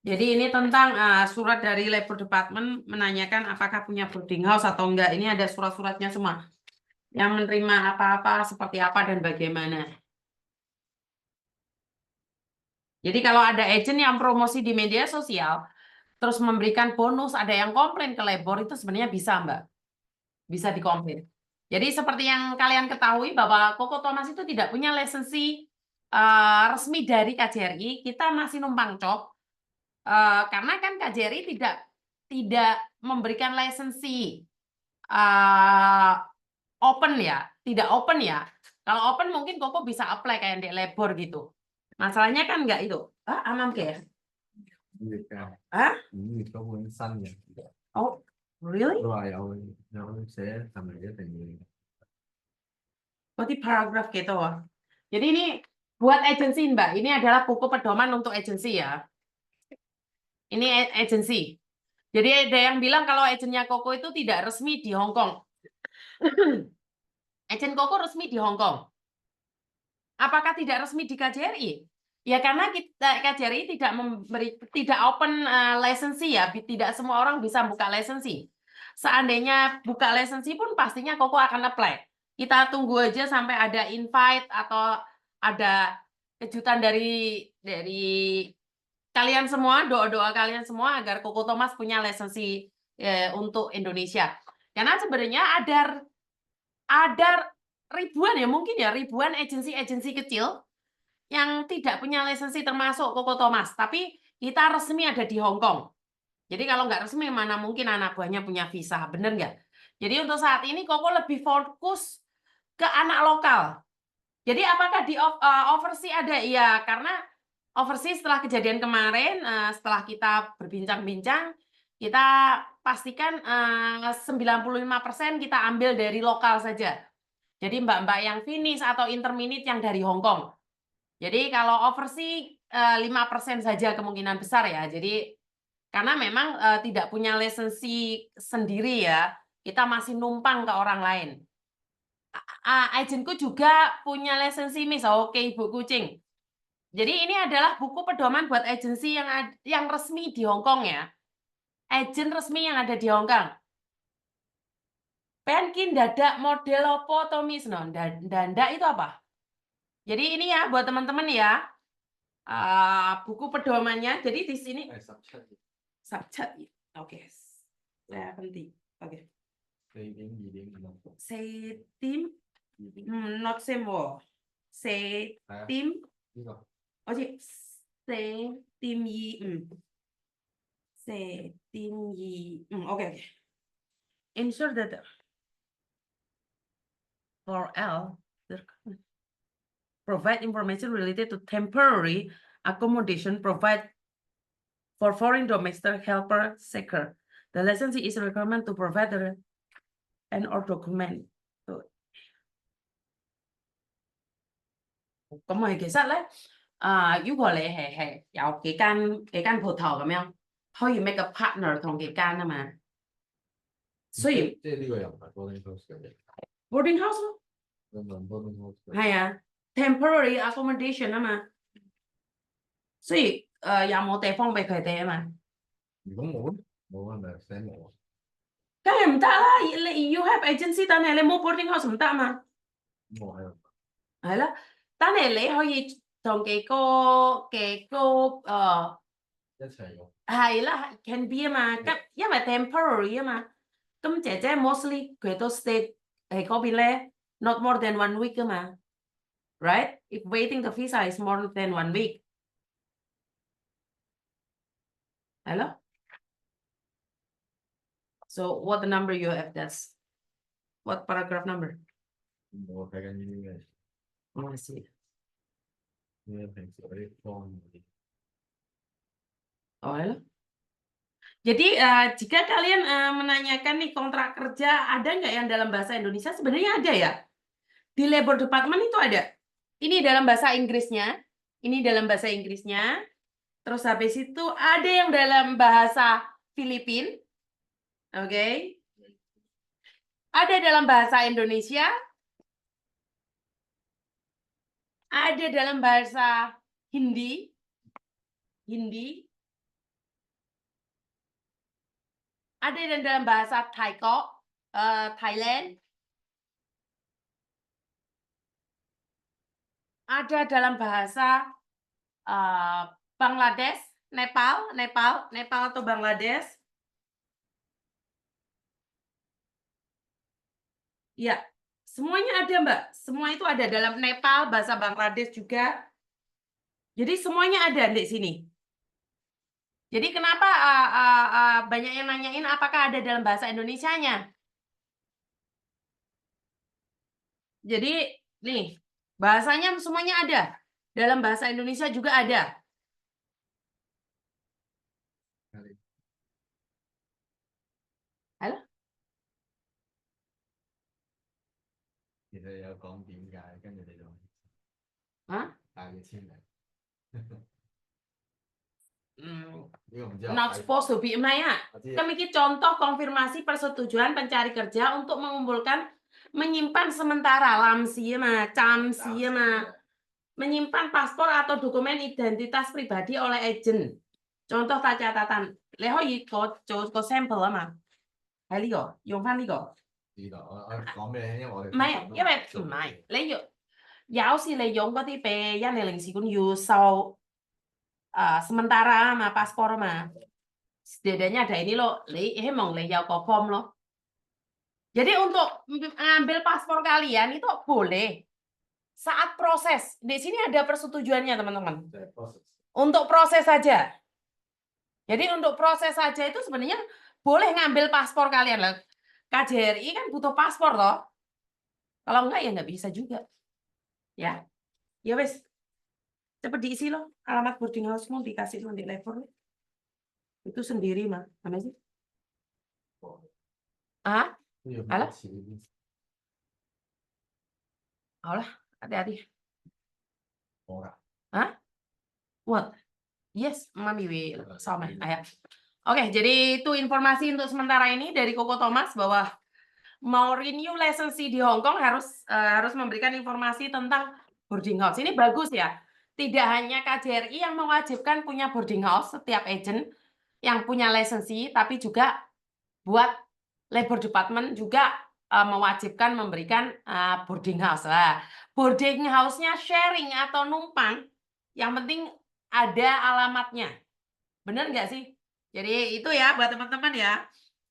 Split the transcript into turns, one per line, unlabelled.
Jadi ini tentang surat dari Labor Department menanyakan apakah punya boarding house atau enggak. Ini ada surat-suratnya semua. Yang menerima apa-apa, seperti apa, dan bagaimana. Jadi kalau ada agent yang promosi di media sosial, terus memberikan bonus, ada yang komplain ke Labor, itu sebenarnya bisa, Mbak. Bisa dikomplain. Jadi seperti yang kalian ketahui bahwa Koko Thomas itu tidak punya lisensi resmi dari KJRI, kita masih numpang cop. Karena kan KJRI tidak memberikan lisensi open ya, tidak open ya. Kalau open mungkin Koko bisa apply kayak di Labor gitu. Masalahnya kan enggak itu. Amam ke ya? Hah?
Ini có xanh nhỉ?
Oh, really?
Rồi nó sẽ thành cái thành
Berarti paragraf gitu. Jadi ini buat agensi, Mbak. Ini adalah buku pedoman untuk agensi ya. Ini agensi. Jadi ada yang bilang kalau agennya Koko itu tidak resmi di Hong Kong. Agen Koko resmi di Hong Kong. Apakah tidak resmi di KJRI? Ya karena kita KJRI tidak open lisensi ya, tidak semua orang bisa buka lisensi. Seandainya buka lisensi pun pastinya Koko akan apply. Kita tunggu aja sampai ada invite atau ada kejutan dari kalian semua, doa-doa kalian semua agar Koko Thomas punya lisensi untuk Indonesia. Karena sebenarnya ada ribuan ya, mungkin ya ribuan agensi-agensi kecil yang tidak punya lisensi termasuk Koko Thomas, tapi kita resmi ada di Hong Kong. Jadi kalau nggak resmi mana mungkin anak buahnya punya visa, bener nggak? Jadi untuk saat ini Koko lebih fokus ke anak lokal. Jadi apakah di overseas ada? Iya, karena overseas setelah kejadian kemarin, setelah kita berbincang-bincang, kita pastikan 95% kita ambil dari lokal saja. Jadi mbak-mbak yang finish atau intermediate yang dari Hong Kong. Jadi kalau overseas 5% saja kemungkinan besar ya. Jadi karena memang tidak punya lisensi sendiri ya, kita masih numpang ke orang lain. Agenku juga punya lisensi Miss, oke Ibu Kucing. Jadi ini adalah buku pedoman buat agensi yang resmi di Hong Kong ya. Agen resmi yang ada di Hong Kong. Penkin dadak model apa to Miss? No, danda itu apa? Jadi ini ya buat teman-teman ya. Buku pedomannya. Jadi di sini subchat. Oke. Ya, penting. Oke. Say team not same word. Say team. Oh, say team yi. Say team yi. Oke. Ensure that for L provide information related to temporary accommodation provide for foreign domestic helper seeker. The license is a requirement to provide an or document.咁其實咧，如果你係有幾間鋪頭咁樣，可以 make a partner 同幾間啊嘛。雖然
即係呢個又唔係 boarding house 嘅，
boarding house 咯，
唔係 boarding house 嘅。
係啊 ，temporary accommodation 啊嘛。所以有冇地方俾佢哋啊嘛？
如果冇係咪 send 我？
梗係唔得啦！你 you have agency，但係你冇 boarding house 唔得啊嘛。
我係
係啦，但係你可以同幾個
一齊用。
係啦，can be 啊嘛，因為 temporary 啊嘛，咁姐姐 mostly 佢都 stay 喺嗰邊咧，not more than 1 week 啊嘛，right？ If waiting the visa is more than 1 week， 係咯。So what the number you have? That's what paragraph number?
我睇緊呢啲嘅，
我嚟試。
呢啲平時嗰啲 form 嗰啲。
Oh, halo. Jadi jika kalian menanyakan nih kontrak kerja ada nggak yang dalam bahasa Indonesia? Sebenarnya ada ya. Di Labor Department itu ada. Ini dalam bahasa Inggrisnya. Ini dalam bahasa Inggrisnya. Terus habis itu ada yang dalam bahasa Filipin. Oke. Ada dalam bahasa Indonesia. Ada dalam bahasa Hindi. Ada yang dalam bahasa Thai kok, Thailand. Ada dalam bahasa Bangladesh, Nepal atau Bangladesh. Ya, semuanya ada, Mbak. Semua itu ada dalam Nepal, bahasa Bangladesh juga. Jadi semuanya ada di sini. Jadi kenapa banyak yang nanyain apakah ada dalam bahasa Indonesianya? Jadi nih, bahasanya semuanya ada. Dalam bahasa Indonesia juga ada. Halo?
其實有講點解，跟住你就
Hah?
帶佢簽名。
Hmm,
呢個唔知
not supposed to be Maya.
我知
Memiliki contoh konfirmasi persetujuan pencari kerja untuk mengumpulkan, menyimpan sementara lamsiyama, camsiyama, menyimpan paspor atau dokumen identitas pribadi oleh agen. Contoh catatan. Leho iko có sample à mà. Hay lý go, dùng phan lý go.
知道我講咩？因為我哋
唔係，因為唔係你用有時你用嗰啲俾因你領事館要收sementara sama paspor mah. Setidaknya ada ini loh, emang Leo kok form loh. Jadi untuk ngambil paspor kalian itu boleh saat proses. Di sini ada persetujuannya teman-teman.
proses.
Untuk proses saja. Jadi untuk proses saja itu sebenarnya boleh ngambil paspor kalian loh. KJRI kan butuh paspor loh. Kalau enggak ya nggak bisa juga. Ya. Ya wes. Cepet diisi loh. Alamat boarding house-mu dikasih nanti level. Itu sendiri mah. Mana sih? Ah?
要
Halo?
錢
Alah, hati-hati.
我㗎。
Hah? What? Yes, Mami will sama. Ayo. Oke, jadi itu informasi untuk sementara ini dari Koko Thomas bahwa mau renew lisensi di Hong Kong harus memberikan informasi tentang boarding house. Ini bagus ya. Tidak hanya KJRI yang mewajibkan punya boarding house setiap agent yang punya lisensi, tapi juga buat Labor Department juga mewajibkan memberikan boarding house. Lah, boarding house-nya sharing atau numpang, yang penting ada alamatnya. Bener nggak sih? Jadi itu ya buat teman-teman ya.